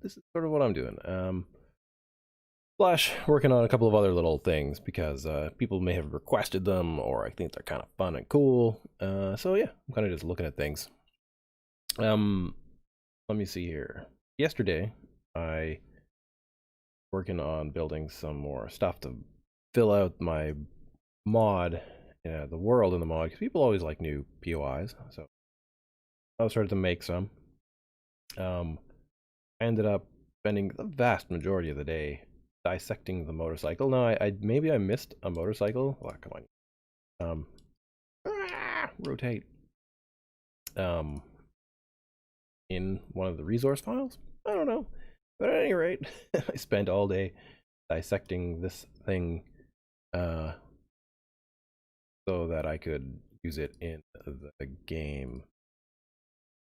this is sort of what I'm doing. Slash working on a couple of other little things because people may have requested them, or I think they're kind of fun and cool. So yeah, I'm kind of just looking at things. Um, Let me see here. Yesterday, I working on building some more stuff to fill out my mod, the world in the mod, because people always like new POIs. So I started to make some. I ended up spending the vast majority of the day dissecting the motorcycle. No, I maybe I missed a motorcycle. Oh, come on. Rotate. Um, in one of the resource files. I don't know, but at any rate, I spent all day dissecting this thing, so that I could use it in the game.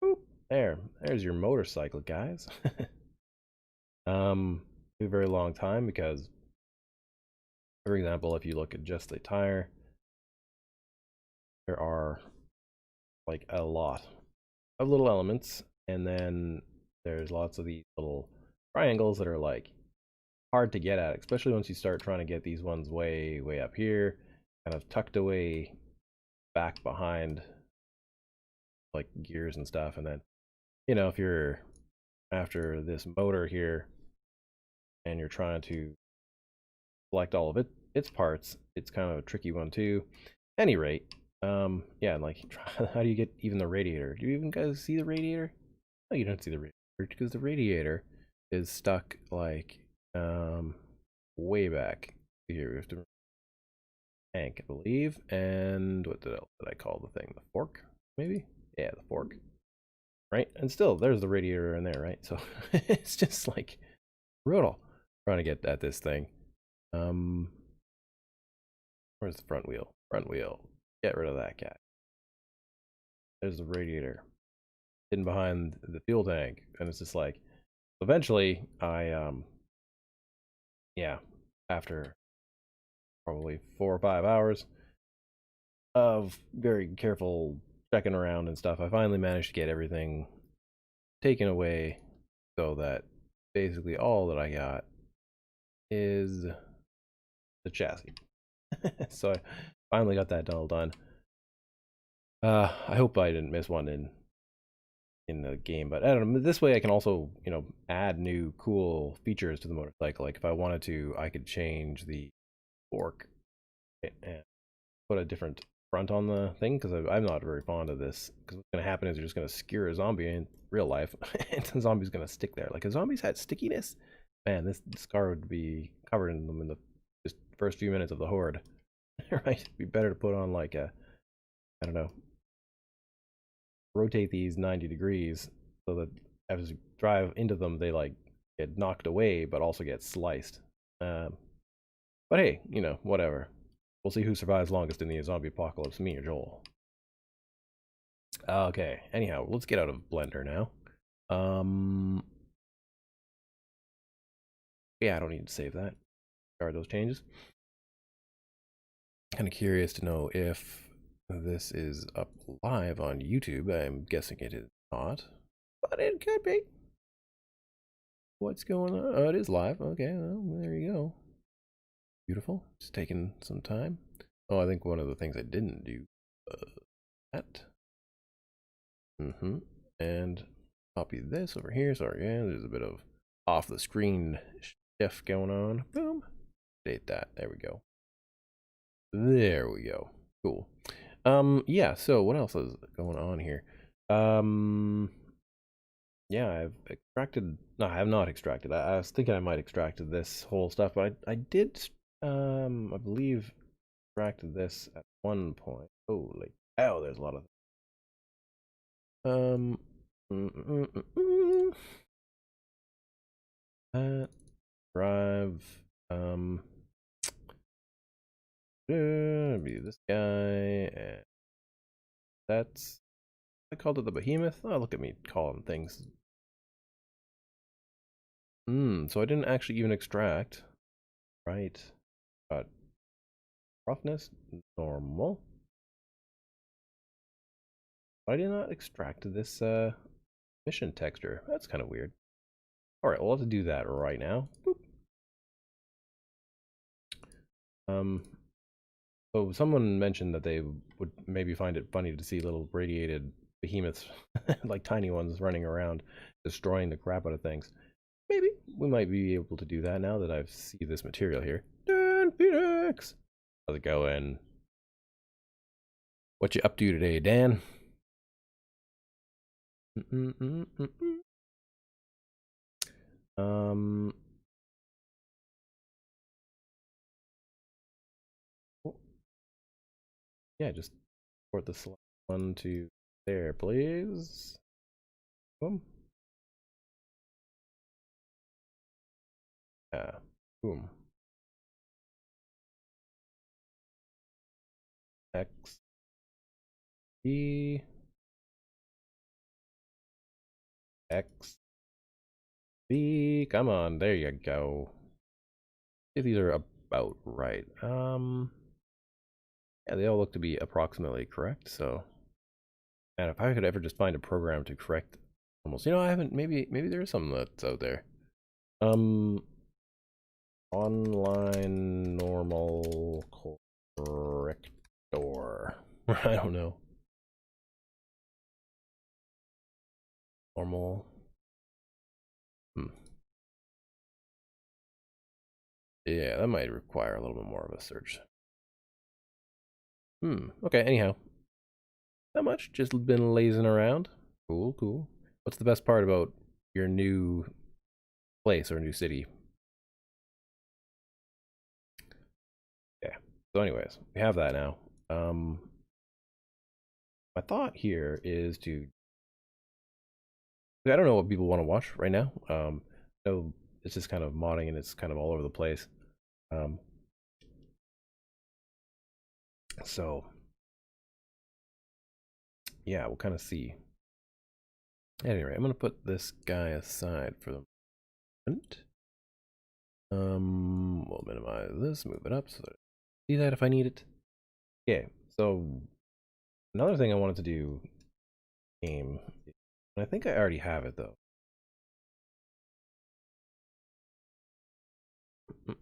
Boop. There's your motorcycle, guys. A very long time because, for example, if you look at just the tire, there are like a lot of little elements, and then there's lots of these little triangles that are like hard to get at, especially once you start trying to get these ones way up here, kind of tucked away back behind like gears and stuff. And then, if you're after this motor here and you're trying to select all of its parts, it's kind of a tricky one too. Any rate, yeah, and like how do you get even the radiator? Do you even guys see the radiator? No, you don't see the radiator because the radiator is stuck like way back here. We have to tank, I believe. And what did I call the thing? The fork, maybe? Yeah, the fork. Right? And still, there's the radiator in there, right? So it's just like brutal trying to get at this thing. Where's the front wheel? Front wheel. Get rid of that guy. There's the radiator hidden behind the fuel tank, and it's just like eventually yeah, after probably 4 or 5 hours of very careful checking around and stuff, I finally managed to get everything taken away so that basically all that I got is the chassis. So I finally got that all done. I hope I didn't miss one in the game, but I don't know. This way I can also, add new cool features to the motorcycle. Like if I wanted to, I could change the fork and put a different front on the thing, because I'm not very fond of this. Because what's going to happen is you're just going to skewer a zombie in real life, and the zombie's going to stick there. Like if zombies had stickiness, man, this car would be covered in them in the just first few minutes of the horde. Right? It'd be better to put on like I don't know, rotate these 90 degrees so that as you drive into them, they like get knocked away, but also get sliced. But hey, whatever. We'll see who survives longest in the zombie apocalypse, me or Joel. Okay, anyhow, let's get out of Blender now. Yeah, I don't need to save that. Discard those changes. Kind of curious to know if this is up live on YouTube. I'm guessing it is not, but it could be. What's going on? Oh, it is live. Okay, well, there you go. Beautiful. Just taking some time. Oh, I think one of the things I didn't do, that. And copy this over here. Sorry, yeah, there's a bit of off the screen stuff going on. Boom. Date that. There we go. There we go. Cool. Yeah, so what else is going on here? Yeah, I've extracted. No, I have not extracted. I was thinking I might extracted this whole stuff, but I did. I believe extracted this at one point. Holy cow! There's a lot of. Um. Drive. Be this guy, and that's. I called it the behemoth. Oh, look at me calling things. So I didn't actually even extract. Right. But roughness, normal. I did not extract this mission texture. That's kind of weird. All right, well, let's do that right now. Boop. So someone mentioned that they would maybe find it funny to see little radiated behemoths, like tiny ones, running around, destroying the crap out of things. Maybe we might be able to do that now that I see this material here. Dan Phoenix! How's it going? What you up to today, Dan? Um, oh, yeah, just port the select one to there, please. Boom. Yeah. Boom. X B X B. Come on, there you go. If these are about right. Yeah, they all look to be approximately correct. So, man, if I could ever just find a program to correct almost, I haven't. Maybe there is something that's out there. Um, Online normal corrector. I don't know. Normal. Hmm. Yeah, that might require a little bit more of a search. Okay, anyhow. Not much. Just been lazing around. Cool, cool. What's the best part about your new place or new city? Yeah. So anyways, we have that now. My thought here is to I don't know what people want to watch right now. So it's just kind of modding and it's kind of all over the place. Um, so yeah, we'll kind of see. Anyway, I'm gonna put this guy aside for the moment. We'll minimize this, move it up so that I see that if I need it. Okay, so another thing I wanted to do game, and I think I already have it though.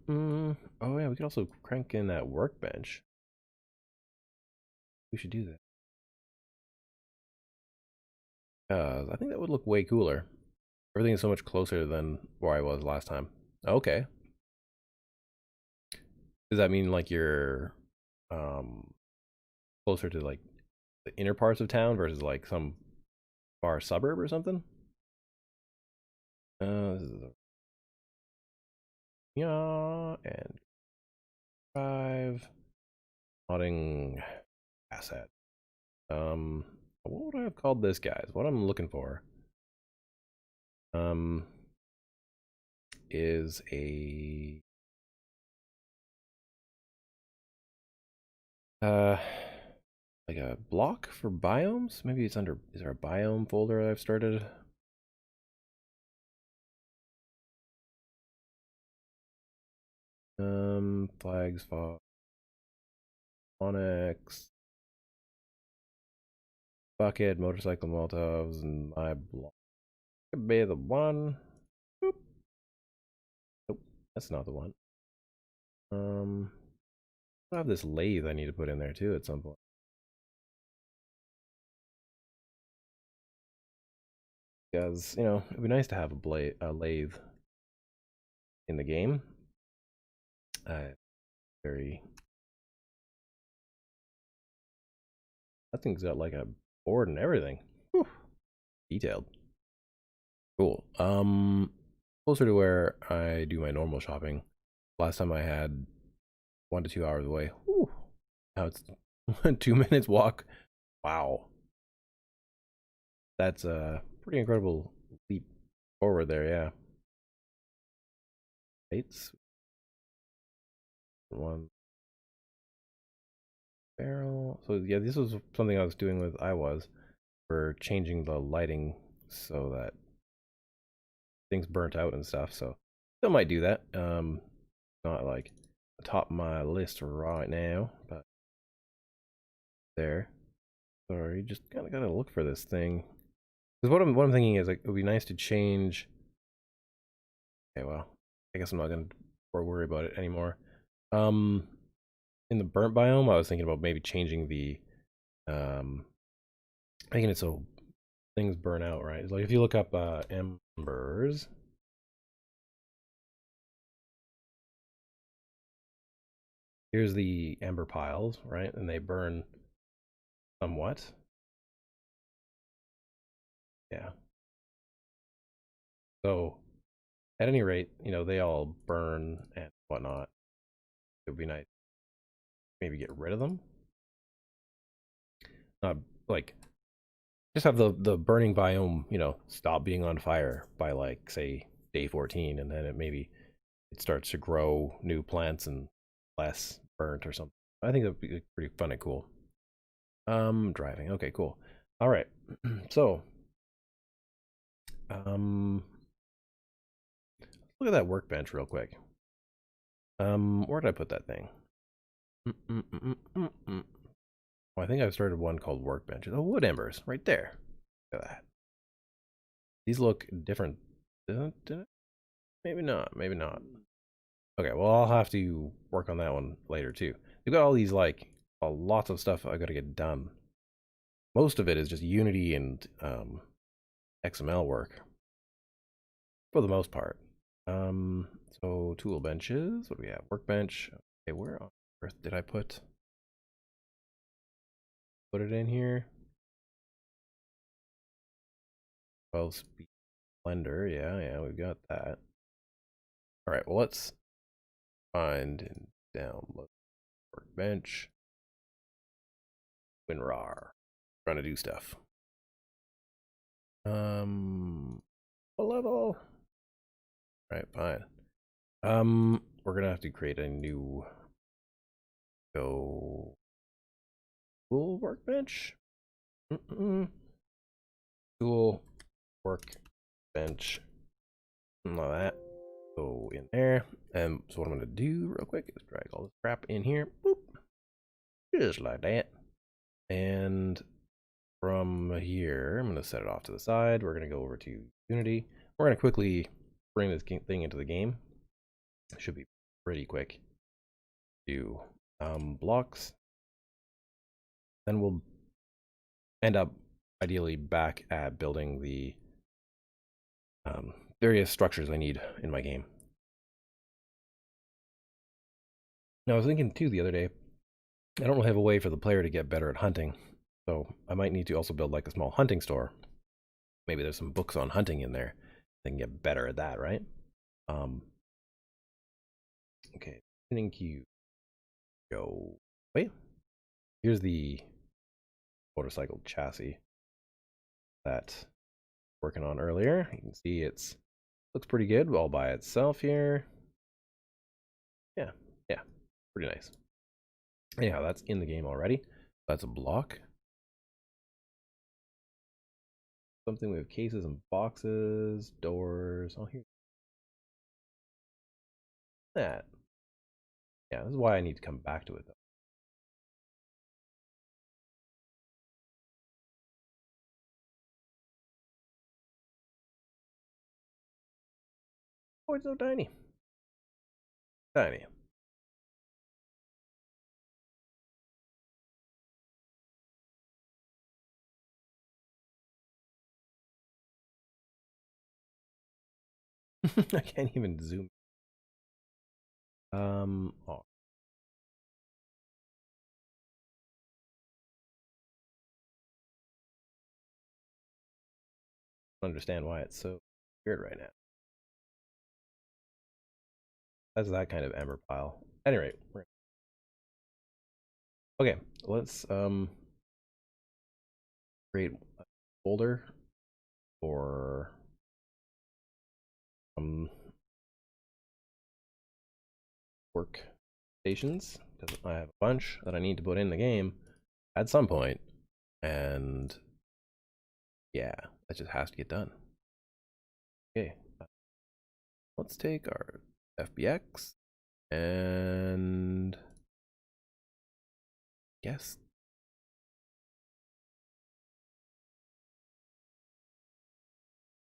Oh yeah, we could also crank in that workbench. We should do that. I think that would look way cooler. Everything is so much closer than where I was last time. Okay. Does that mean like you're um closer to like the inner parts of town versus like some far suburb or something? This is yeah, and drive modding asset. What would I have called this, guys? What I'm looking for um is a uh like a block for biomes. Maybe it's under. Is there a biome folder I've started? Flags, fog, onyx, bucket, motorcycle Molotovs, and my block. Could be the one. Boop. Nope, that's not the one. I have this lathe I need to put in there too at some point. Because, it'd be nice to have a lathe in the game. Very. That thing's got like a board and everything. Whew. Detailed. Cool. Closer to where I do my normal shopping. Last time I had 1 to 2 hours away. Whew. Now it's 2 minutes walk. Wow. That's a pretty incredible leap forward there, yeah. Eights. One barrel. So yeah, this was something I was doing with for changing the lighting so that things burnt out and stuff. So still might do that. Not like the top of my list right now, but there. So you just kind of gotta look for this thing. Because what I'm thinking is like it would be nice to change Okay, well, I guess I'm not gonna worry about it anymore. Um, in the burnt biome, I was thinking about maybe changing the making it so things burn out, right? Like if you look up embers, here's the ember piles, right? And they burn somewhat. Yeah. So at any rate, you know, they all burn and whatnot. It would be nice maybe get rid of them. Not like just have the burning biome, you know, stop being on fire by like say day 14, and then it starts to grow new plants and less burnt or something. I think that'd be pretty fun and cool. Driving. Okay, cool. All right. So, um, look at that workbench real quick. Where did I put that thing? Oh, I think I've started one called workbench. Oh, wood embers, right there. Look at that. These look different. Maybe not. Maybe not. Okay, well, I'll have to work on that one later too. We've got all these like lots of stuff I got to get done. Most of it is just Unity and XML work for the most part. So tool benches. What do we have? Workbench. Okay, where on earth did I put it in here? 12 speed blender. Yeah, we've got that. All right, well, let's find and download workbench. WinRAR. Trying to do stuff. What level? All right, fine. We're gonna have to create a new tool workbench. Tool workbench. Like that. Go in there. And so what I'm gonna do real quick is drag all this crap in here. Boop. Just like that. And from here, I'm gonna set it off to the side. We're gonna go over to Unity. We're gonna quickly bring this thing into the game. It should be pretty quick. Do blocks. Then we'll end up ideally back at building the various structures I need in my game. Now I was thinking too the other day, I don't really have a way for the player to get better at hunting, so I might need to also build like a small hunting store. Maybe there's some books on hunting in there. They can get better at that, right? Okay, spinning cube. Go. Wait. Here's the motorcycle chassis that working on earlier. You can see it's looks pretty good all by itself here. Yeah, pretty nice. Anyhow, that's in the game already. That's a block. Something with cases and boxes, doors. Oh, here. That. Yeah, this is why I need to come back to it though. Oh, it's so tiny. Tiny. I can't even zoom. Oh. I don't understand why it's so weird right now. That's that kind of ember pile. At any rate, okay, let's create a folder for workstations because I have a bunch that I need to put in the game at some point, and yeah, that just has to get done. Okay, let's take our FBX and yes.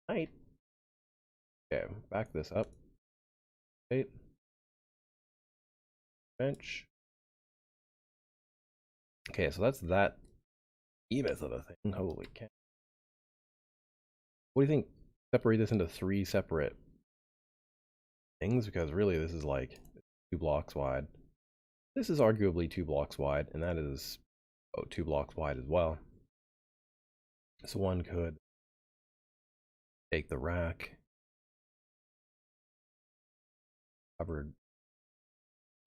Right. Okay, back this up. Right. Bench. Okay, so that's that E-myth of the thing. Holy cow. What do you think? Separate this into 3 separate things? Because really this is like 2 blocks wide. This is arguably 2 blocks wide, and that is 2 blocks wide as well. So one could take the rack, cupboard,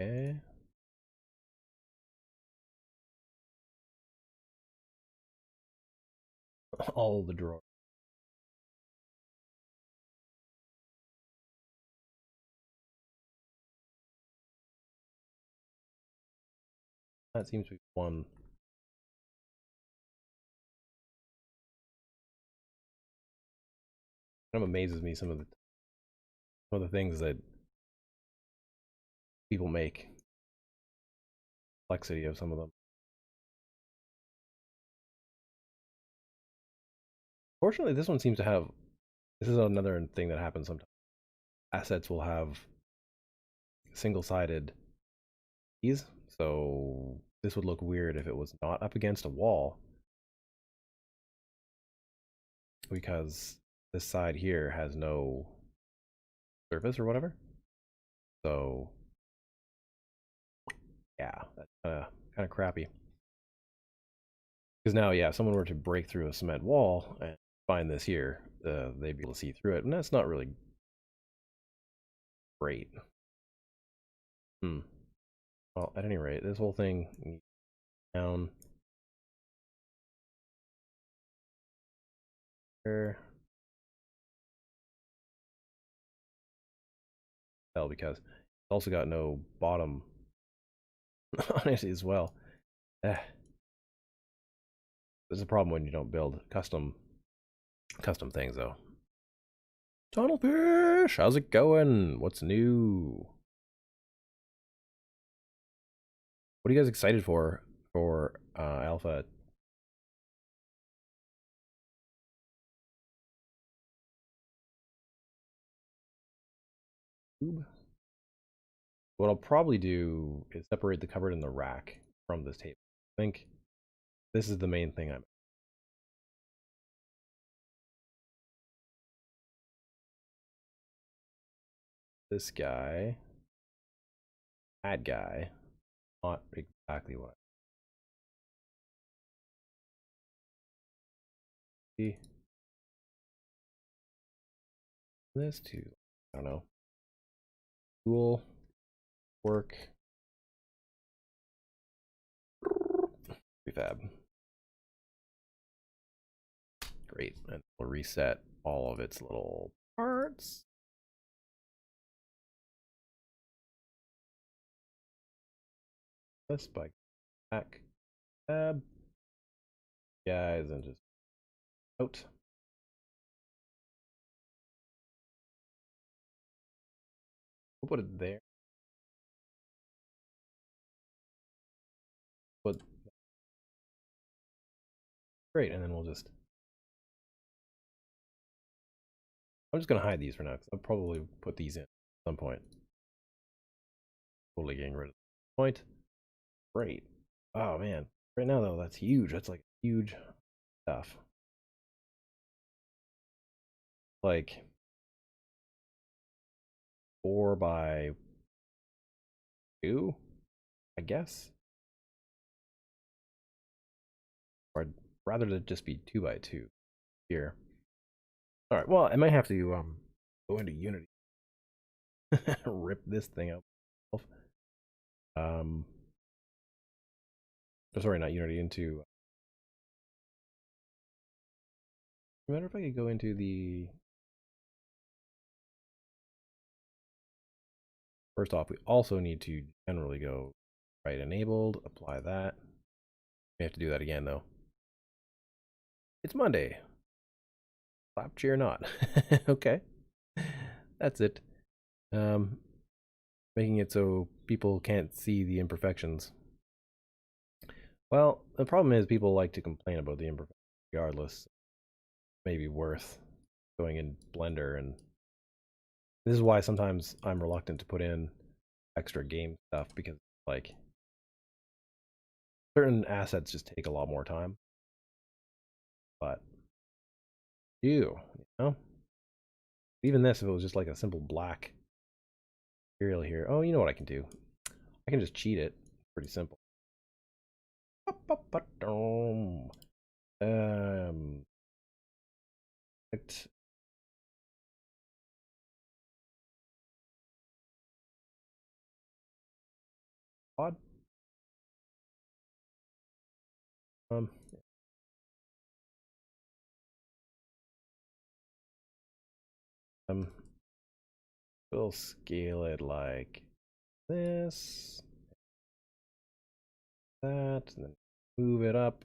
okay. All the drawers. That seems to be one. Kind of amazes me some of the things that people make. Complexity of some of them. Fortunately, this one seems to have. This is another thing that happens sometimes. Assets will have single-sided keys, so this would look weird if it was not up against a wall, because this side here has no surface or whatever. So yeah, that's kind of crappy. Because now, yeah, if someone were to break through a cement wall and find this here, they'd be able to see through it, and that's not really great. Well, at any rate, this whole thing needs down there. Hell, because it's also got no bottom on it as well. There's a problem when you don't build custom things, though. Tunnelfish, how's it going? What's new? What are you guys excited for alpha? What I'll probably do is separate the cupboard and the rack from this table. I think this is the main thing I'm. This guy, that guy, not exactly what I see. This too. I don't know. Tool, work, prefab. Great, and we'll reset all of its little parts. This by back tab guys and just out. We'll put it there. Put great, and then we'll just. I'm just gonna hide these for now because I'll probably put these in at some point. Totally getting rid of the point. Great. Oh man. Right now though, that's huge. That's like huge stuff. Like 4x2, I guess. Or I'd rather to just be 2x2 here. Alright, well, I might have to go into Unity. Rip this thing out. Oh, sorry, not Unity, into matter if I could go into the. First off, we also need to generally go right enabled, apply that. We have to do that again though. It's Monday. Clap, cheer, not. Okay. That's it. Making it so people can't see the imperfections. Well, the problem is people like to complain about the imperfections regardless. Maybe worth going in Blender and This is why sometimes I'm reluctant to put in extra game stuff, because like certain assets just take a lot more time. But you know, even this, if it was just like a simple black material here. Oh, you know what I can do? I can just cheat it. Pretty simple. It, odd. Um, um, we'll scale it like this, that, and then move it up.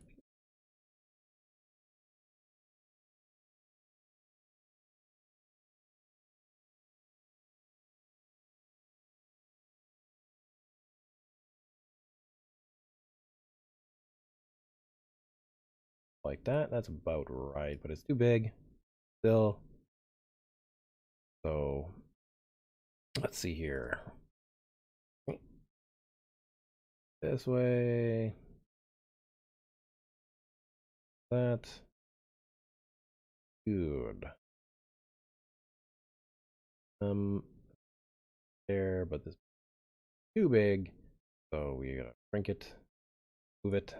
Like that. That's about right, but it's too big still. So let's see here. This way. That. Good. There, but this is too big. So we gotta shrink it, move it.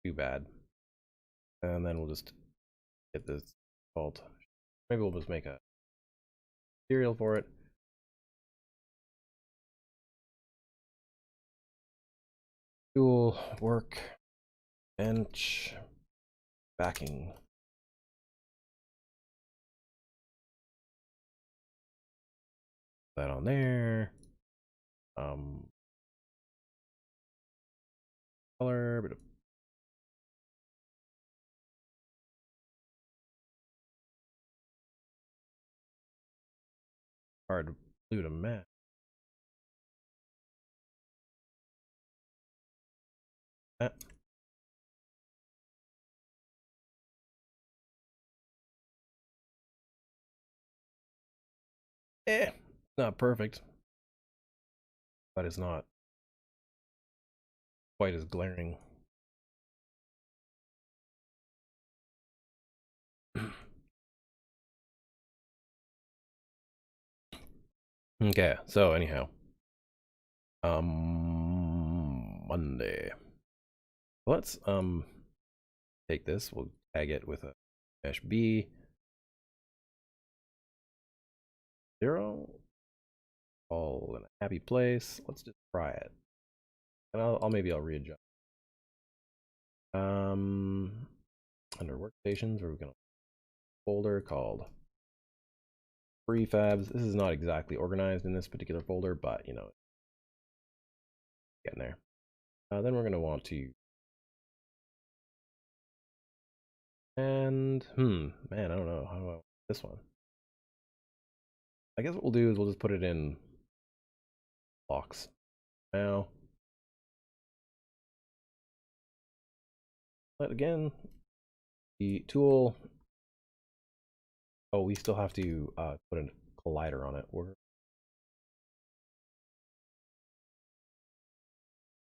Too bad. And then we'll just get this default. Maybe we'll just make a material for it. Tool, work, bench, backing. That on there. Color, bit of hard blue to match. That. Not perfect, but it's not quite as glaring. Okay, so anyhow, Monday. Let's take this. We'll tag it with a mesh B 0. All in a happy place. Let's just try it, and I'll maybe I'll readjust. Under workstations, we're gonna folder called prefabs. This is not exactly organized in this particular folder, but you know, getting there. Then we're gonna want to, and man, I don't know how do I want this one. I guess what we'll do is we'll just put it in blocks now. But again, the tool. Oh, we still have to put a collider on it.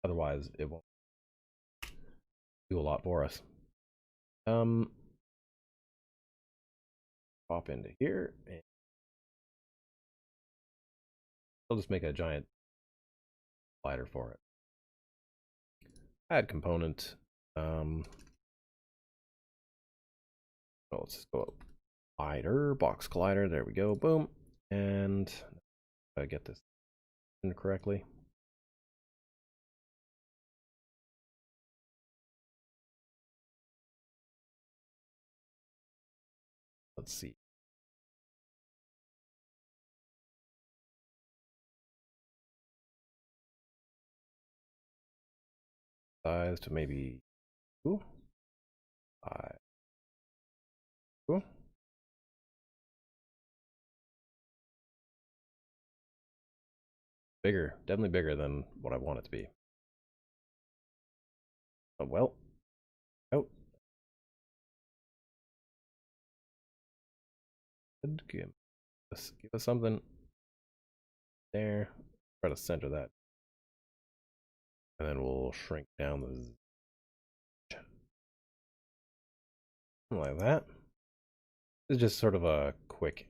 Otherwise, it won't do a lot for us. Pop into here, and I'll just make a giant slider for it. Add component. Let's just go collider, box collider. There we go. Boom. And I get this in correctly. Let's see. size to maybe 2, 5, 2. Bigger, definitely bigger than what I want it to be. Oh, well, out. Give us something there. Try to center that. And then we'll shrink down the like that. This is just sort of a quick.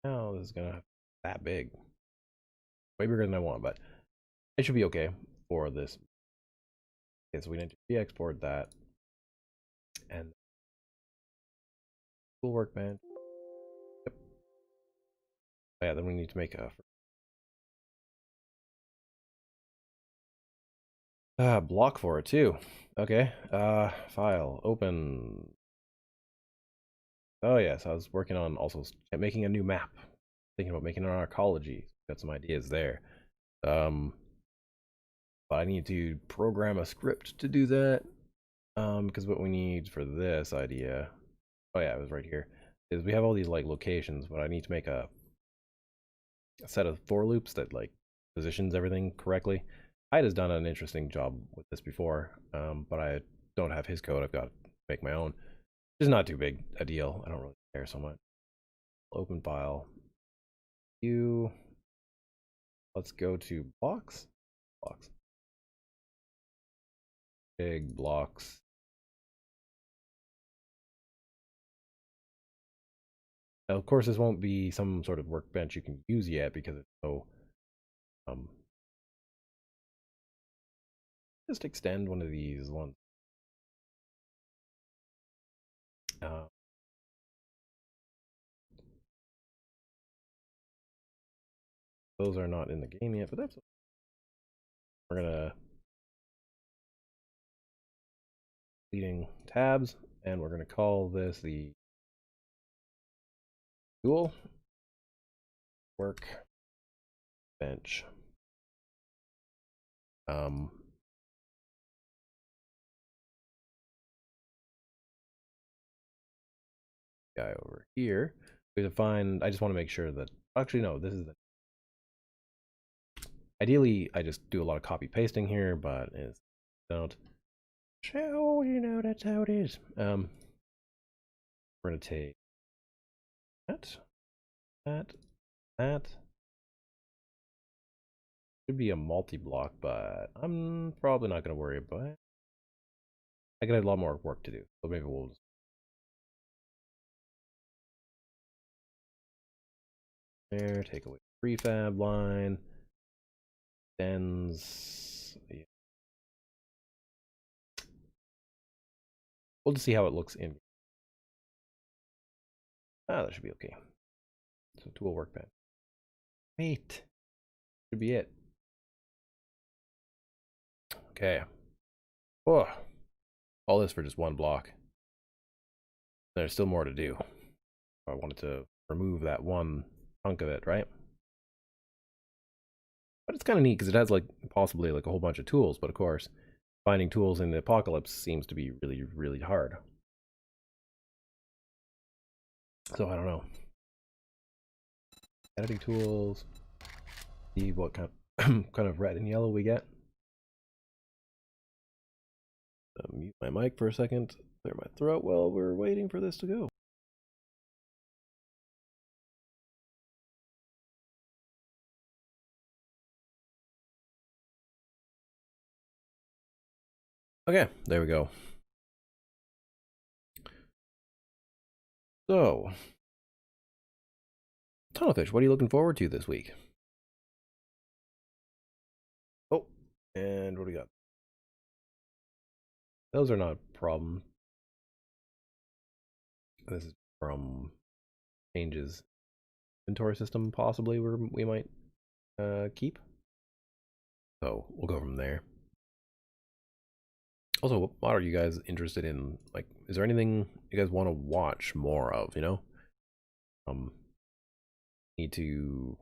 Now this is gonna have that big. Way bigger than I want, but it should be okay for this. Okay, so we need to re-export that. And tool workbench. Yep. Yeah, then we need to make a block for it too. Okay. File open. Oh yes, I was working on also making a new map. Thinking about making an arcology. Got some ideas there. But I need to program a script to do that. Because what we need for this idea, oh yeah, it was right here, is we have all these like locations, but I need to make a set of for loops that like positions everything correctly. Hyde has done an interesting job with this before, but I don't have his code. I've got to make my own. It's not too big a deal. I don't really care so much. Open file. Let's go to blocks. Blocks. Big blocks. Now, of course, this won't be some sort of workbench you can use yet because it's so. Just extend one of these ones. Those are not in the game yet, but that's. We're gonna leading tabs, and we're gonna call this the tool work bench. Guy over here. We define. I just want to make sure that. Actually, no. This is the. Ideally, I just do a lot of copy pasting here, but it's don't. So you know that's how it is. We're gonna take that. Should be a multi-block, but I'm probably not gonna worry about it. I got a lot more work to do, so maybe we'll just there, take away the prefab line, ends. Yeah. We'll just see how it looks in. That should be okay. So tool workbench. Wait, should be it. Okay. Oh, all this for just one block. There's still more to do. I wanted to remove that one chunk of it, right? But it's kind of neat because it has like possibly like a whole bunch of tools, but of course, finding tools in the apocalypse seems to be really, really hard. So I don't know. Editing tools. See what kind of red and yellow we get. Mute my mic for a second. Clear my throat while we're waiting for this to go. Okay, there we go. So, Tunnelfish, what are you looking forward to this week? Oh, and what do we got? Those are not a problem. This is from changes inventory system, possibly where we might keep. So we'll go from there. Also, what are you guys interested in? Like, is there anything you guys want to watch more of? You know, need to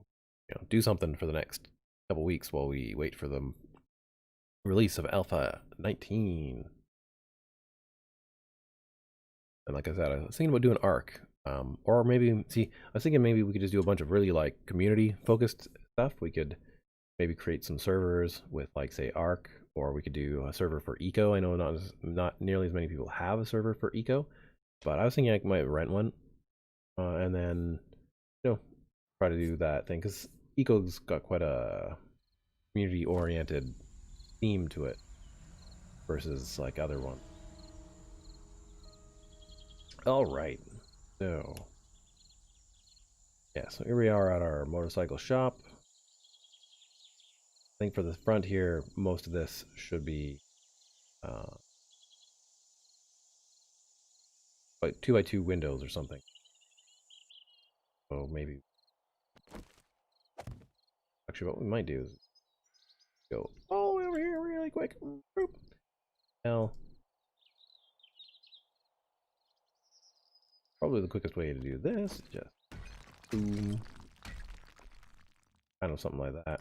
do something for the next couple weeks while we wait for the release of Alpha 19. And like I said, I was thinking about doing Arc. Or maybe, I was thinking maybe we could just do a bunch of really like community focused stuff. We could maybe create some servers with like say Arc, or we could do a server for Eco. I know not nearly as many people have a server for Eco, but I was thinking I might rent one, and then try to do that thing, because Eco's got quite a community oriented theme to it versus like other ones. All right, so yeah, so here we are at our motorcycle shop. I think for the front here, most of this should be like 2x2 windows or something. So maybe, actually, what we might do is go all the way over here really quick. Now, probably the quickest way to do this is just boom, kind of something like that.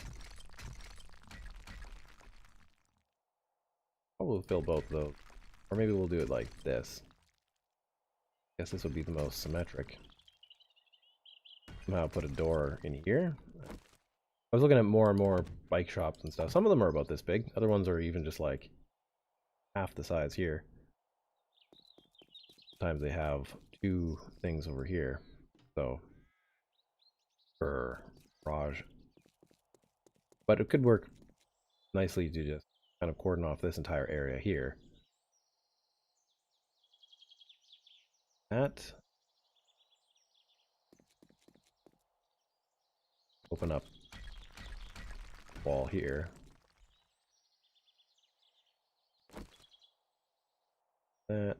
Probably fill both of those, or maybe we'll do it like this. I guess this would be the most symmetric. Somehow put a door in here. I was looking at more and more bike shops and stuff. Some of them are about this big. Other ones are even just like half the size here. Sometimes they have two things over here. So for garage. But it could work nicely to just kind of cordon off this entire area here. That. Open up wall here. That.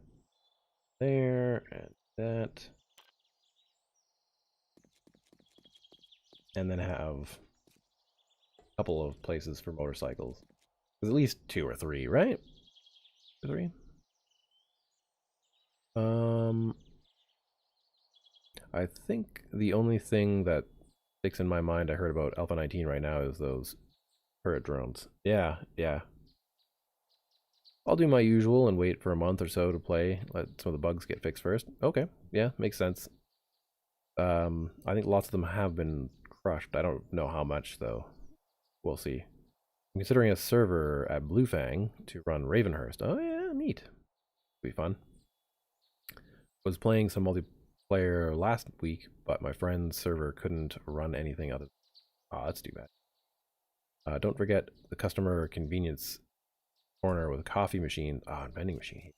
There. And that. And then have a couple of places for motorcycles. There's at least 2 or 3, right? 2 or 3? I think the only thing that sticks in my mind I heard about Alpha 19 right now is those turret drones. Yeah, yeah. I'll do my usual and wait for a month or so to play, let some of the bugs get fixed first. Okay, yeah, makes sense. I think lots of them have been crushed. I don't know how much, though. We'll see. I'm considering a server at Bluefang to run Ravenhurst. Oh yeah, neat. Be fun. Was playing some multiplayer last week, but my friend's server couldn't run anything other. Oh, that's too bad. Don't forget the customer convenience corner with a coffee machine. Ah, vending machine.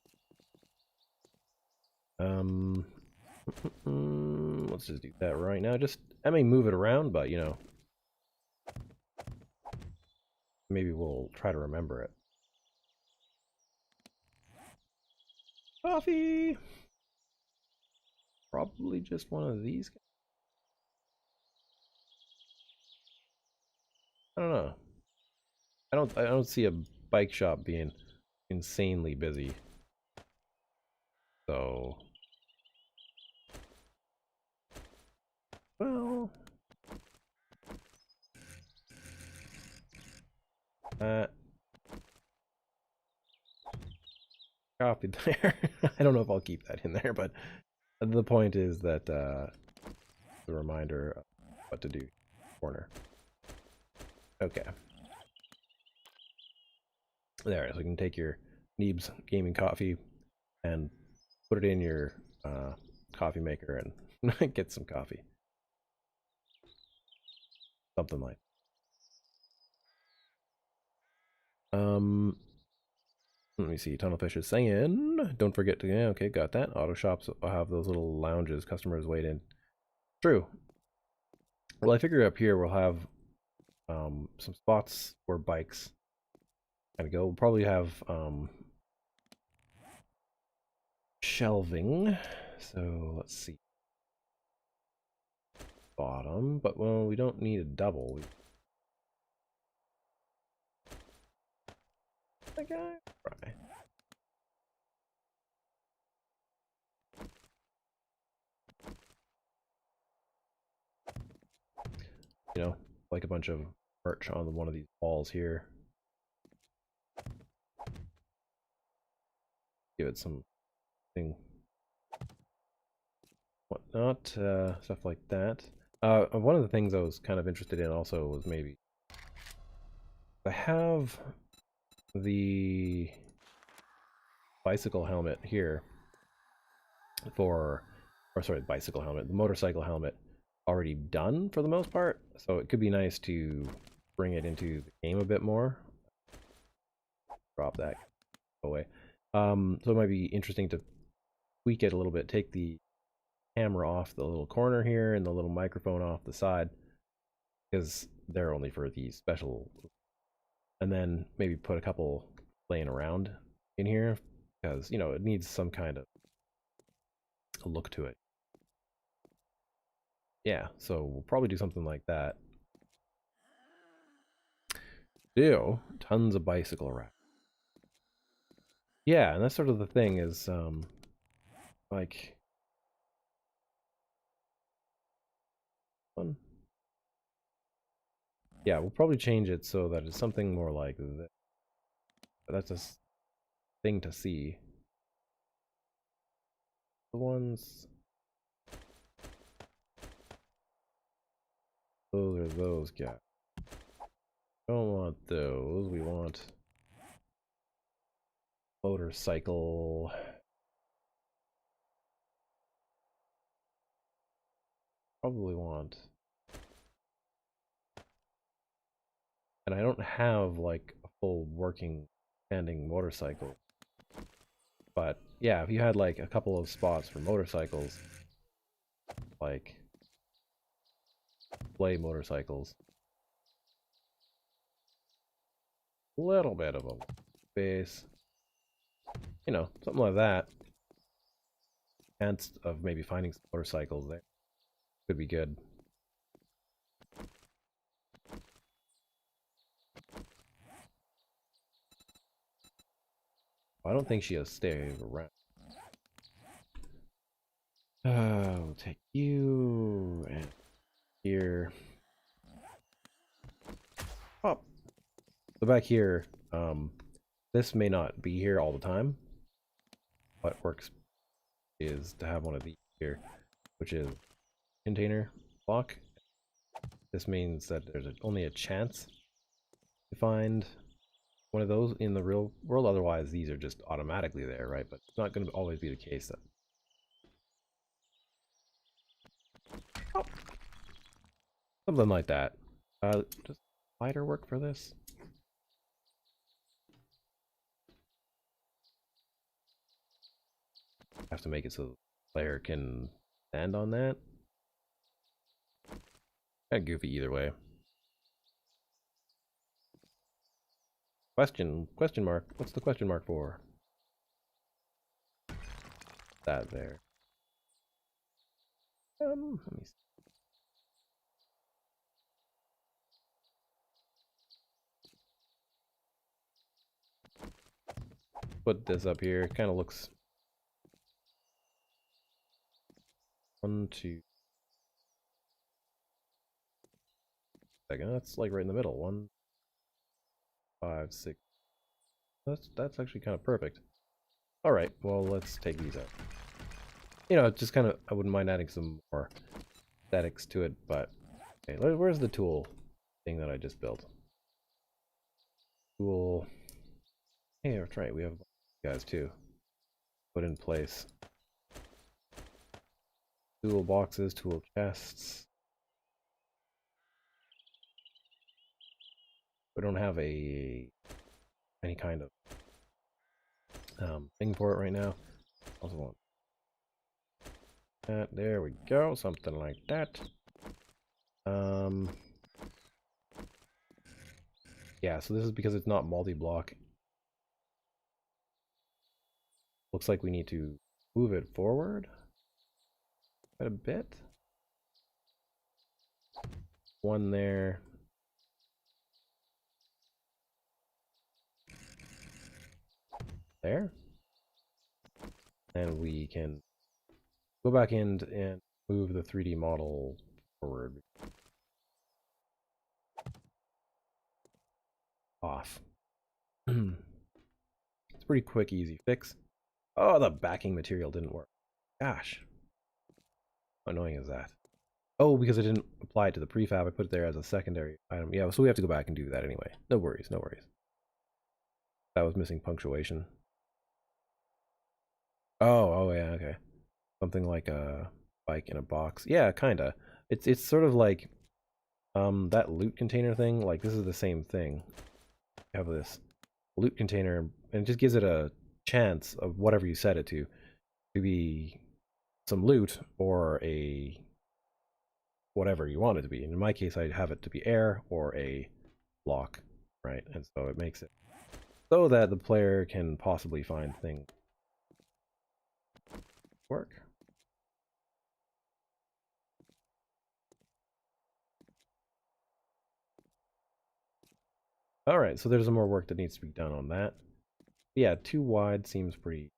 Let's just do that right now. I may move it around, but maybe we'll try to remember it. Coffee. Probably just one of these guys. I don't know. I don't see a bike shop being insanely busy. So, well, copied there. I don't know if I'll keep that in there, but the point is that the reminder of what to do. Corner. Okay. There, so you can take your Neebs gaming coffee and put it in your coffee maker and get some coffee. Something like. Let me see. Tunnelfish is saying, don't forget to, yeah, okay, got that. Auto shops will have those little lounges customers wait in. True. Well, I figure up here we'll have some spots where bikes kind of go. We'll probably have shelving. So let's see. Bottom, but well, we don't need a double. Okay. Right. you know, like a bunch of merch on one of these walls here. Give it some thing, whatnot, stuff like that. One of the things I was kind of interested in also was maybe I have the bicycle helmet here for, or sorry, bicycle helmet, the motorcycle helmet already done for the most part, so it could be nice to bring it into the game a bit more. Drop that away. So it might be interesting to tweak it a little bit, take the camera off the little corner here and the little microphone off the side, because they're only for the special, and then maybe put a couple laying around in here, because, you know, it needs some kind of a look to it. Yeah, so we'll probably do something like that. Ew, tons of bicycle racks. Yeah, and that's sort of the thing is, like, one. Yeah, we'll probably change it so that it's something more like this. But that's a thing to see. The ones, those are those guys. Don't want those. We want motorcycle. Probably want. And I don't have like a full working standing motorcycle. But yeah, if you had like a couple of spots for motorcycles, like play motorcycles, a little bit of a space, you know, something like that. Chance of maybe finding some motorcycles there could be good. I don't think she has stay around. We'll take you and here. Oh, so back here, this may not be here all the time. What works is to have one of these here, which is container block. This means that there's only a chance to find one of those in the real world. Otherwise, these are just automatically there, right? But it's not going to always be the case. That oh, something like that. Does spider work for this? Have to make it so the player can stand on that. Kind of goofy either way. Question mark. What's the question mark for? That there. Let me see. Put this up here. It kind of looks 1, 2. Second. That's like right in the middle. 1, 5, 6. That's actually kind of perfect. All right. Well, let's take these out. You know, just kind of, I wouldn't mind adding some more aesthetics to it, but okay, where's the tool thing that I just built? Tool. Hey, that's right. We have guys too. Put in place. Tool boxes, tool chests. We don't have any kind of thing for it right now. Also want that. There we go. Something like that. Yeah, so this is because it's not multi-block. Looks like we need to move it forward quite a bit. One there. There. And we can go back in and move the 3D model forward. off. It's a pretty quick, easy fix. Oh, the backing material didn't work. Gosh. How annoying is that? Oh, because I didn't apply it to the prefab, I put it there as a secondary item. Yeah, so we have to go back and do that anyway. No worries, no worries. That was missing punctuation. Oh yeah, okay. Something like a bike in a box. Yeah, kinda. It's sort of like that loot container thing. Like this is the same thing. You have this loot container, and it just gives it a chance of whatever you set it to be some loot or a whatever you want it to be. And in my case, I have it to be air or a block, right? And so it makes it so that the player can possibly find things work. All right, so there's some more work that needs to be done on that. Yeah, too wide seems pretty.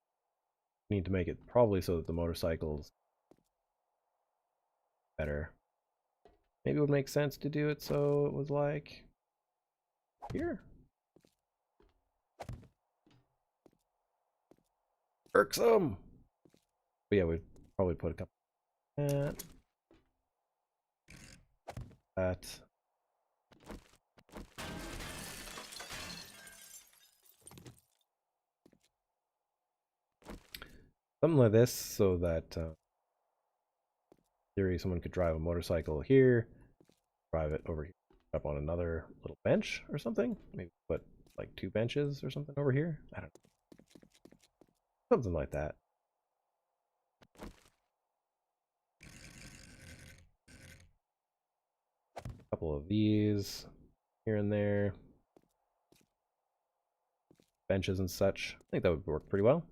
Need to make it probably so that the motorcycle's better. Maybe it would make sense to do it so it was like here. Irksome. But yeah, we'd probably put a couple that. That. Something like this so that in theory someone could drive a motorcycle here, drive it over here, up on another little bench or something. Maybe put like 2 benches or something over here. I don't know. Something like that. A couple of these here and there. Benches and such. I think that would work pretty well.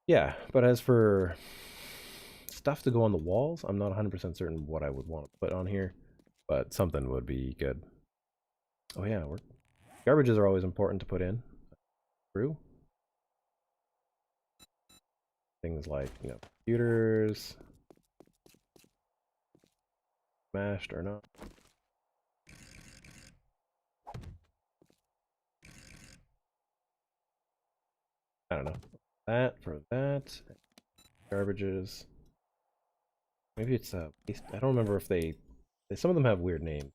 Yeah, but as for stuff to go on the walls, I'm not 100% certain what I would want to put on here, but something would be good. Oh yeah, garbages are always important to put in. True. Things like, computers, smashed or not. I don't know. That for that. Garbages. Maybe it's waste. I don't remember if some of them have weird names.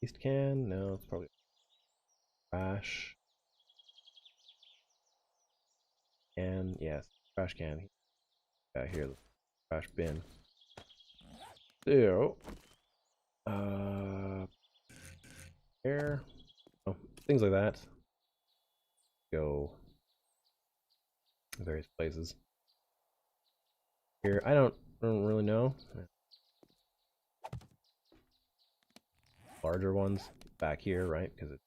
Waste can? No, it's probably trash can. Yes, trash can. Here, the trash bin. So, air. Oh, things like that. Go various places. Here, I don't really know. Larger ones back here, right? Because it's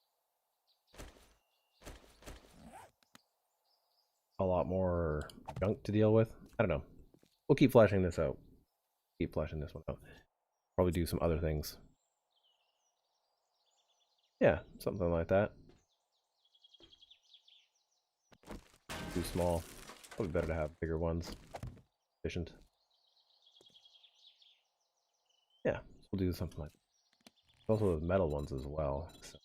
a lot more junk to deal with. I don't know. We'll keep fleshing this out. Keep fleshing this one out. Probably do some other things. Yeah, something like that. Too small. Probably better to have bigger ones. Efficient. Yeah, so we'll do something like that. Also the metal ones as well. So.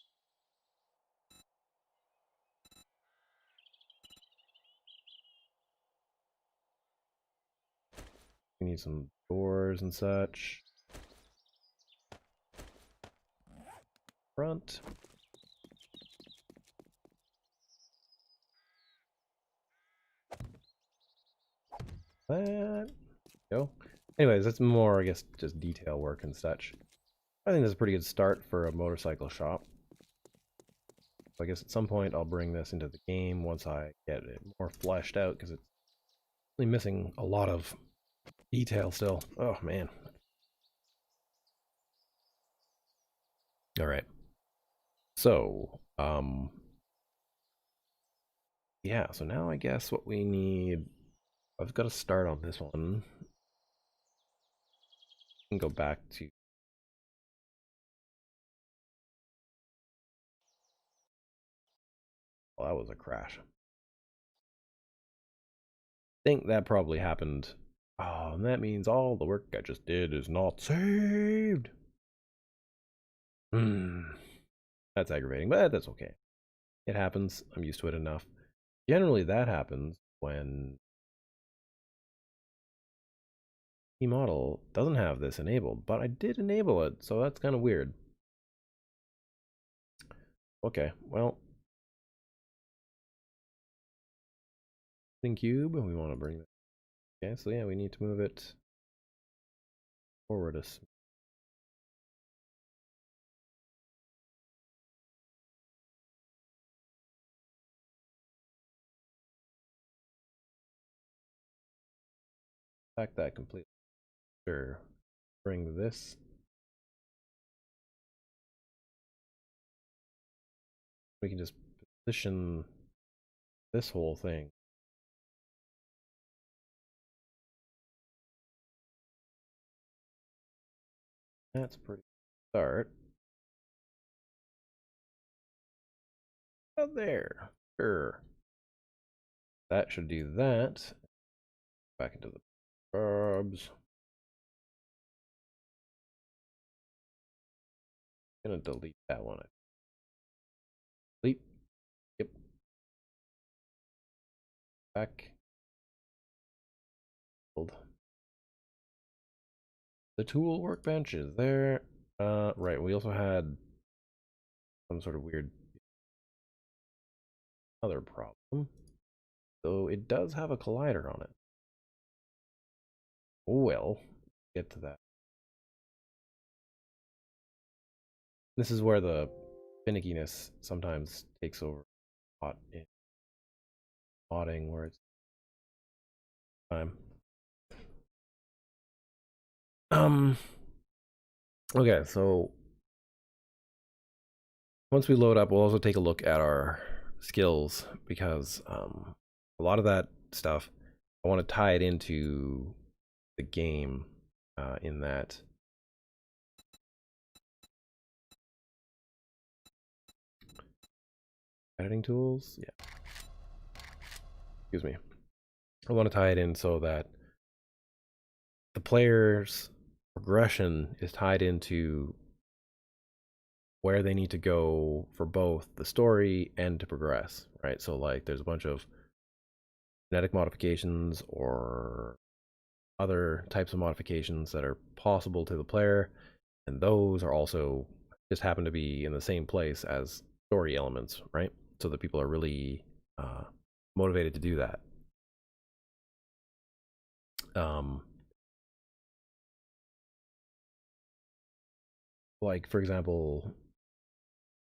We need some doors and such. Front. That. Go. Anyways, that's more, I guess, just detail work and such. I think this is a pretty good start for a motorcycle shop. So I guess at some point I'll bring this into the game once I get it more fleshed out, because it's really missing a lot of detail still. Oh man. All right. So, yeah, so now I guess what we need, I've got to start on this one. And go back to, well, that was a crash. I think that probably happened. Oh, and that means all the work I just did is not saved. That's aggravating, but that's okay. It happens. I'm used to it enough. Generally, that happens when the model doesn't have this enabled, but I did enable it, so that's kind of weird. Okay, well, cube, we want to bring that. Okay, so yeah, we need to move it forward a back that completely. Sure. Bring this. We can just position this whole thing. That's a pretty start. Out there. Sure. That should do that. Back into the verbs. I'm gonna delete that one. Delete. Yep. Back. The tool workbench is there. Right. We also had some sort of weird other problem. So it does have a collider on it. Well, get to that. This is where the finickiness sometimes takes over in modding where it's time. Okay, so once we load up, we'll also take a look at our skills because a lot of that stuff I want to tie it into the game in that editing tools. Yeah. Excuse me. I want to tie it in so that the player's progression is tied into where they need to go for both the story and to progress, right? So like there's a bunch of genetic modifications or other types of modifications that are possible to the player, and those are also just happen to be in the same place as story elements, right? So that people are really motivated to do that. Like for example,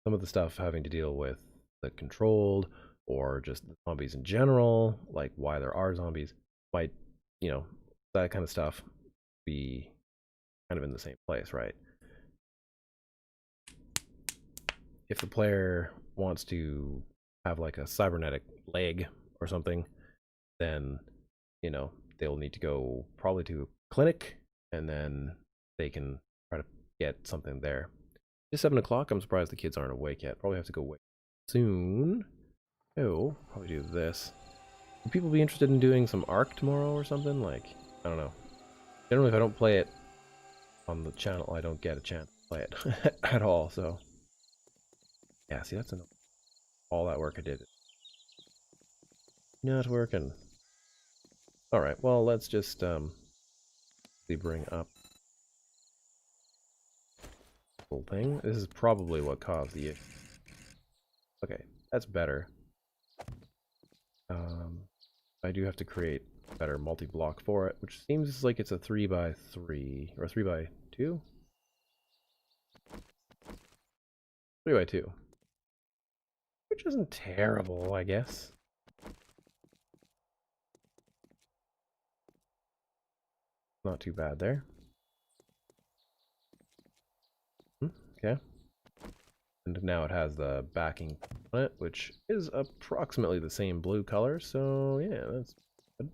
some of the stuff having to deal with the controlled or just the zombies in general, like why there are zombies, might, you know, that kind of stuff be kind of in the same place, right? If the player wants to have like a cybernetic leg or something, then, you know, they'll need to go probably to a clinic and then they can try to get something there. It's 7 o'clock. I'm surprised the kids aren't awake yet. Probably have to go wait soon. Oh, probably do this. Would people be interested in doing some Ark tomorrow or something? Like, I don't know. Generally, if I don't play it on the channel, I don't get a chance to play it at all, so. Yeah, see, that's enough. All that work I did. Not working. Alright, well, let's just, bring up the whole thing. This is probably what caused the issue. Okay, that's better. I do have to create a better multi-block for it, which seems like it's a 3x3 or 3x2? 3x2. Which isn't terrible, I guess. Not too bad there. Okay. And now it has the backing on it, which is approximately the same blue color, so yeah, that's good.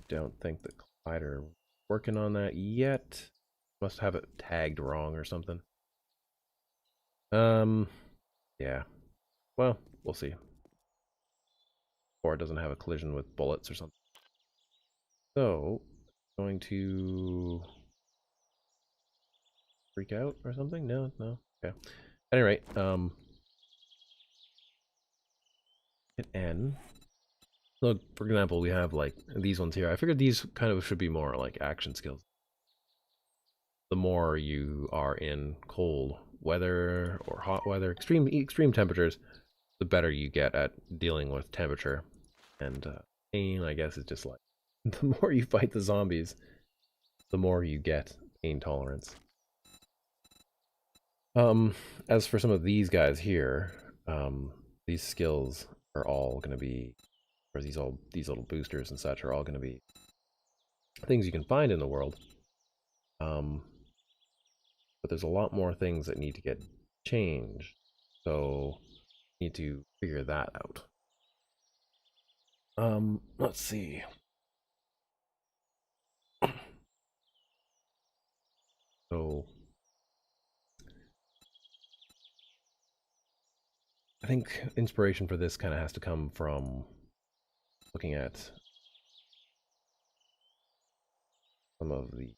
Don't think the collider working on that yet. Must have it tagged wrong or something. Yeah. Well, we'll see. Or it doesn't have a collision with bullets or something. So, going to freak out or something? No, no. Okay. At any rate, hit N. Look, for example, we have like these ones here. I figured these kind of should be more like action skills. The more you are in cold weather or hot weather, extreme temperatures, the better you get at dealing with temperature. And pain, I guess, is just like the more you fight the zombies, the more you get pain tolerance. As for some of these guys here, these skills are all going to be, or these little boosters and such are all going to be things you can find in the world. But there's a lot more things that need to get changed, so need to figure that out. Let's see. So I think inspiration for this kind of has to come from looking at some of the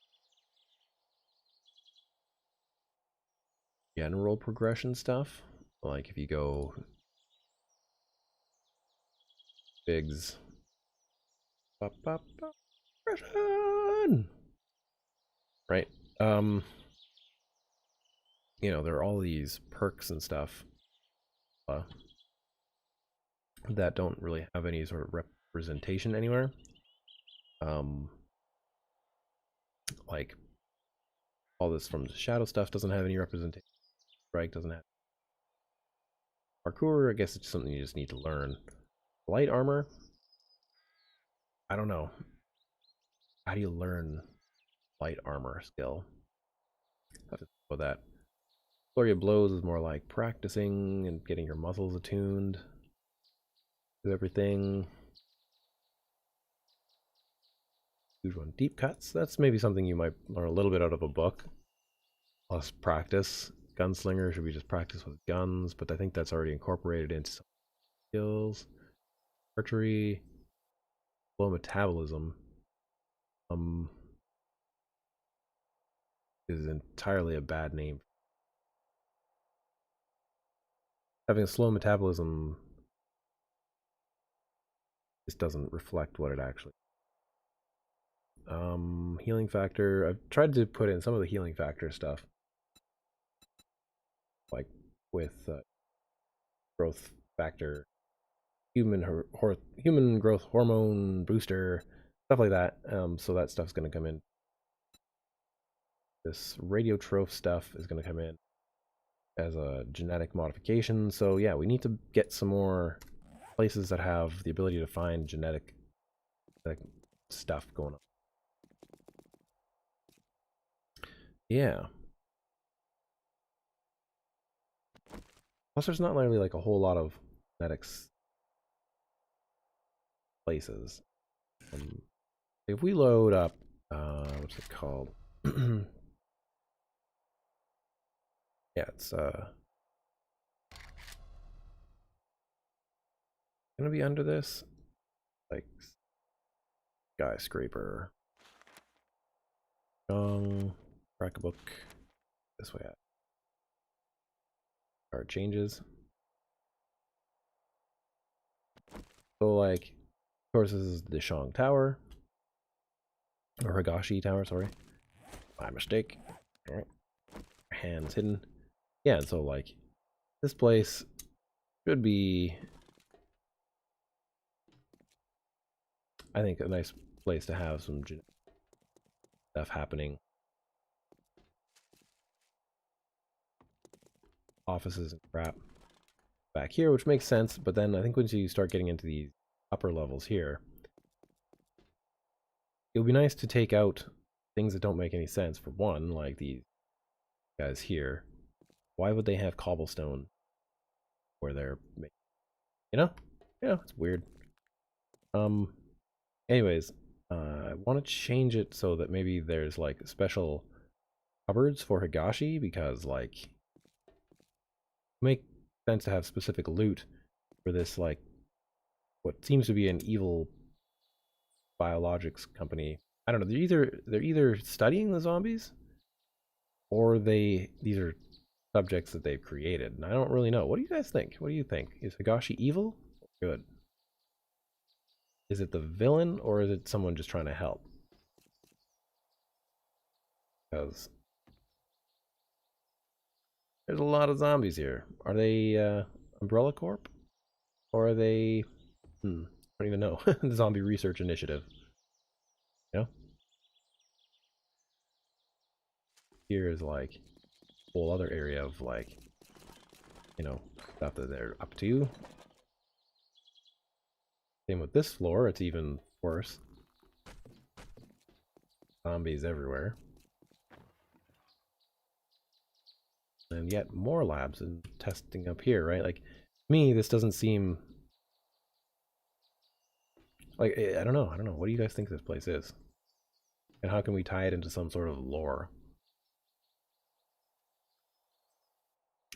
general progression stuff. Like if you go Biggs progression, right? You know, there are all these perks and stuff that don't really have any sort of representation anywhere. Like all this from the shadow stuff doesn't have any representation. Strike doesn't have parkour. I guess it's something you just need to learn. Light armor. I don't know. How do you learn light armor skill? How to with that. Flurry of blows is more like practicing and getting your muscles attuned to everything. Huge one. Deep cuts. That's maybe something you might learn a little bit out of a book. Plus practice. Gunslinger should be just practice with guns, but I think that's already incorporated into some skills. Archery. Slow metabolism. Is entirely a bad name. Having a slow metabolism just doesn't reflect what it actually. Healing factor. I've tried to put in some of the healing factor stuff, like with growth factor, human growth hormone booster, stuff like that. So that stuff's going to come in. This radiotroph stuff is going to come in as a genetic modification. So yeah, we need to get some more places that have the ability to find genetic stuff going on. Yeah. Plus, there's not really like a whole lot of genetics places. If we load up, what's it called? Yeah, it's gonna be under this, like skyscraper. Crack a book. This way. Card changes. So like, of course, this is the Shang Tower. Or Higashi Tower, sorry. My mistake. Alright. Hands hidden. Yeah, and so like, this place should be, I think, a nice place to have some stuff happening. Offices and crap back here, which makes sense, but then I think once you start getting into the upper levels here, it would be nice to take out things that don't make any sense. For one, like these guys here. Why would they have cobblestone where they're, you know? Yeah, it's weird. Anyways, I want to change it so that maybe there's like special cupboards for Higashi, because like make sense to have specific loot for this, like what seems to be an evil biologics company. I don't know. They're either studying the zombies, or these are subjects that they've created. And I don't really know. What do you guys think? What do you think? Is Higashi evil or good? Is it the villain or is it someone just trying to help? Because there's a lot of zombies here. Are they Umbrella Corp? Or are they... I don't even know. The Zombie Research Initiative. You know? Here is like a whole other area of like, you know, stuff that they're up to. Same with this floor, it's even worse. Zombies everywhere. And yet more labs and testing up here, right? Like, me, this doesn't seem... Like, I don't know. What do you guys think this place is? And how can we tie it into some sort of lore?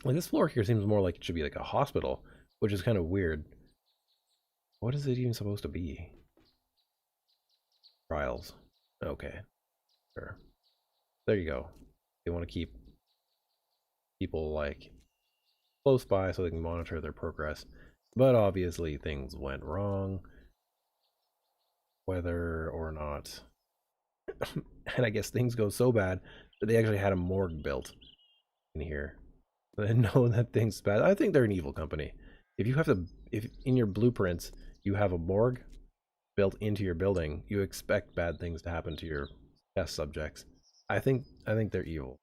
Like, this floor here seems more like it should be like a hospital, which is kind of weird. What is it even supposed to be? Trials. Okay. Sure. There you go. They want to keep people, like, close by so they can monitor their progress. But obviously things went wrong. Whether or not... and I guess things go so bad that they actually had a morgue built in here. They know that thing's bad. I think they're an evil company. If you have to... If in your blueprints you have a morgue built into your building, you expect bad things to happen to your test subjects. I think they're evil.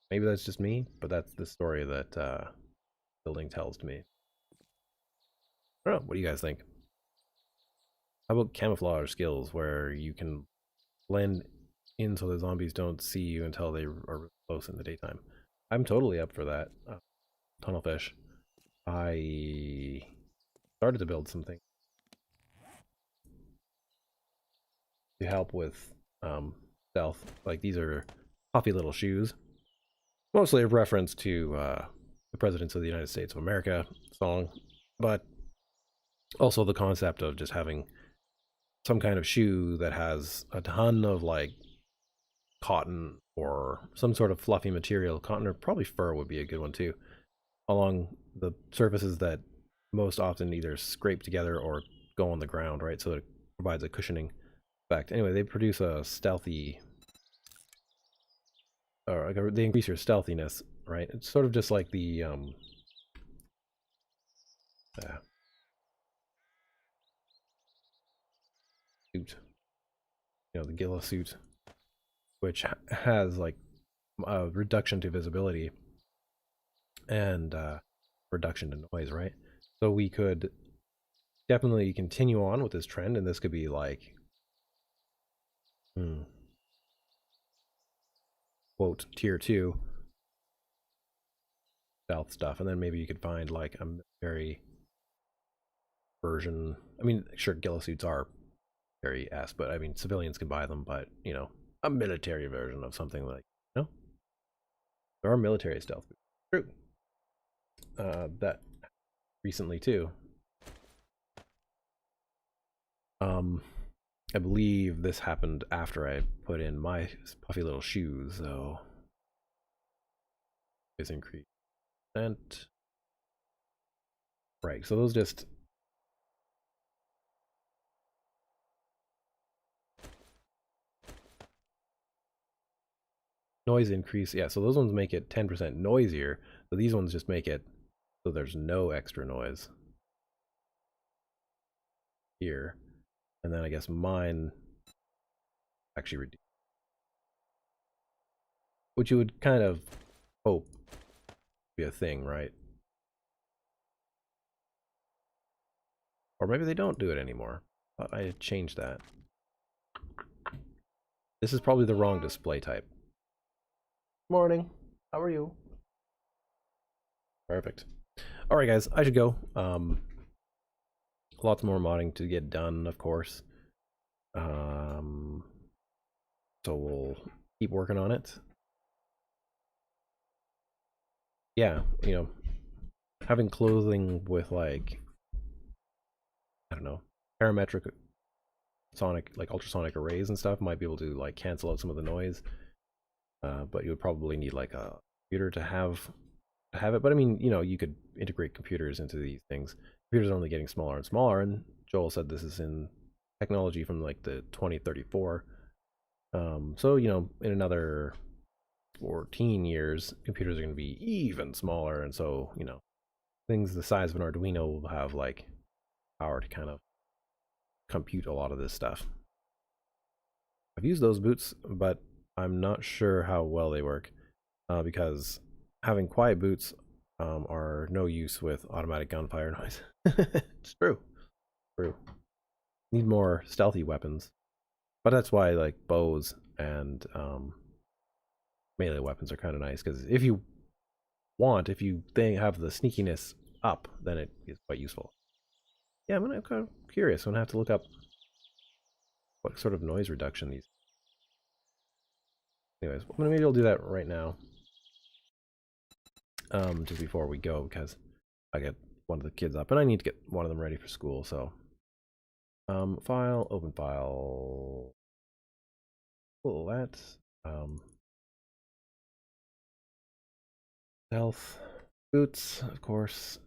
Maybe that's just me, but that's the story that building tells to me. I don't know. What do you guys think? How about camouflage skills where you can blend in so the zombies don't see you until they are close in the daytime? I'm totally up for that. Tunnelfish. I started to build something to help with stealth. Like, these are puffy little shoes. Mostly a reference to the Presidents of the United States of America song, but also the concept of just having some kind of shoe that has a ton of like cotton or some sort of fluffy material. Cotton or probably fur would be a good one too, along the surfaces that most often either scrape together or go on the ground, right? So it provides a cushioning effect. Anyway, they produce a stealthy, or they increase your stealthiness, right? It's sort of just like the suit, you know, the Gila suit, which has like a reduction to visibility and reduction to noise, right? So we could definitely continue on with this trend, and this could be like, quote, tier 2 stealth stuff, and then maybe you could find like a military version. I mean, sure, Gila suits are very S, but I mean, civilians can buy them, but, you know, a military version of something like, you know, there are military stealth boots. True. That recently too. I believe this happened after I put in my puffy little shoes, so is increased percent. Right, so those just noise increase. Yeah, so those ones make it 10% noisier, so these ones just make it so there's no extra noise here. And then I guess mine actually reduce, which you would kind of hope be a thing, right? Or maybe they don't do it anymore. Thought I had changed that. This is probably the wrong display type. Morning. How are you? Perfect. All right, guys, I should go. Lots more modding to get done, of course. So we'll keep working on it. Yeah, you know, having clothing with like, I don't know, parametric sonic, like ultrasonic arrays and stuff might be able to like cancel out some of the noise. but you would probably need like a computer to have it. But I mean, you could integrate computers into these things. Computers are only getting smaller and smaller, and Joel said this is in technology from like the 2034. So in another 14 years, computers are going to be even smaller, and so things the size of an Arduino will have like power to kind of compute a lot of this stuff. I've used those boots, but I'm not sure how well they work because having quiet boots are no use with automatic gunfire noise. It's true. True. Need more stealthy weapons, but that's why like bows and melee weapons are kind of nice because if you have the sneakiness up, then it is quite useful. Yeah, I'm kind of curious. I'm gonna have to look up what sort of noise reduction these. Anyways, maybe I'll do that right now. Just before we go, because I get one of the kids up and I need to get one of them ready for school. So, file, open file. Pull that. Health, boots, of course.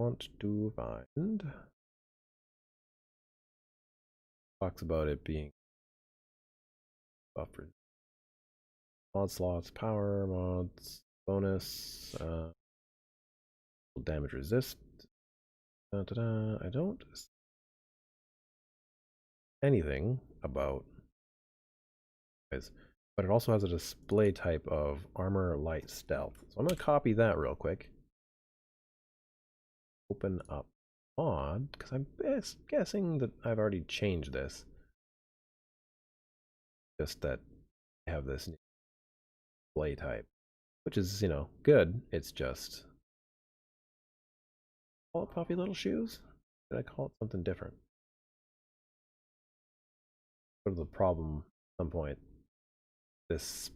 Want to find. Talks about it being buffered. Mod slots, power mods, bonus, damage resist. I don't anything about this, but it also has a display type of armor light stealth. So I'm gonna copy that real quick. Open up mod because I'm guessing that I've already changed this. Just that I have this display type, which is good. It's just call it puffy little shoes. Did I call it something different? Sort of the problem at some point. This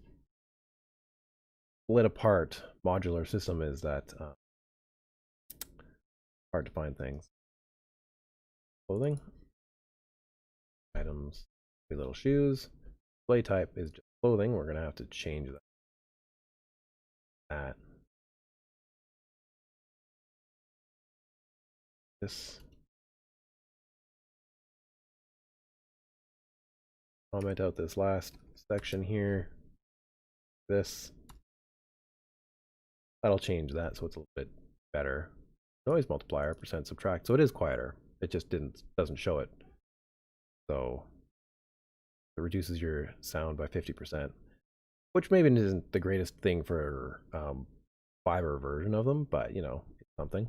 split apart modular system is that hard to find things. Clothing, items, little shoes. Display type is just clothing. We're gonna have to change that. This. Comment out this last section here. This. That'll change that so it's a little bit better. Noise multiplier, percent subtract. So it is quieter. It just doesn't show it. So it reduces your sound by 50%, which maybe isn't the greatest thing for fiber version of them, but it's something.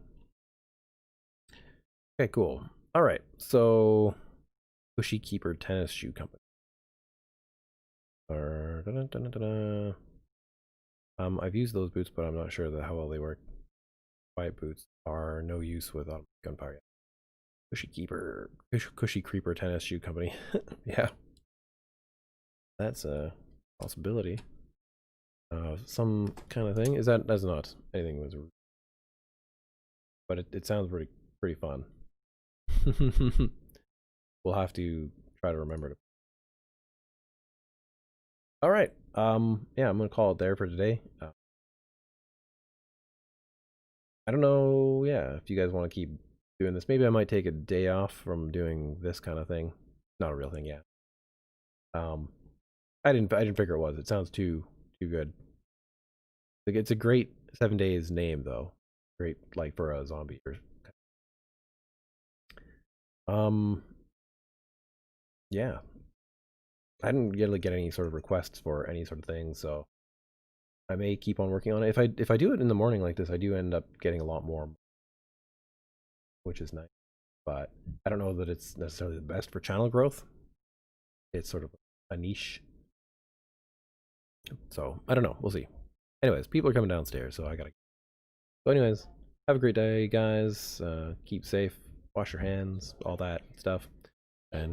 Okay, cool. All right, so Cushy Keeper Tennis Shoe Company. I've used those boots, but I'm not sure how well they work. Quiet boots are no use with gunfire. Cushy Creeper Tennis Shoe Company. Yeah, that's a possibility. Some kind of thing. That's not anything was, but it sounds pretty fun. We'll have to try to remember to. All right. Yeah, I'm gonna call it there for today. I don't know. Yeah, if you guys want to keep doing this, maybe I might take a day off from doing this kind of thing. Not a real thing yet. I didn't figure it was. It sounds too good. Like it's a great 7 days name though. Great like for a zombie. Yeah. I didn't really get any sort of requests for any sort of thing, so I may keep on working on it. If I do it in the morning like this, I do end up getting a lot more, which is nice. But I don't know that it's necessarily the best for channel growth. It's sort of a niche. So I don't know. We'll see. Anyways, people are coming downstairs, so I gotta. So anyways, have a great day, guys. Keep safe. Wash your hands. All that stuff.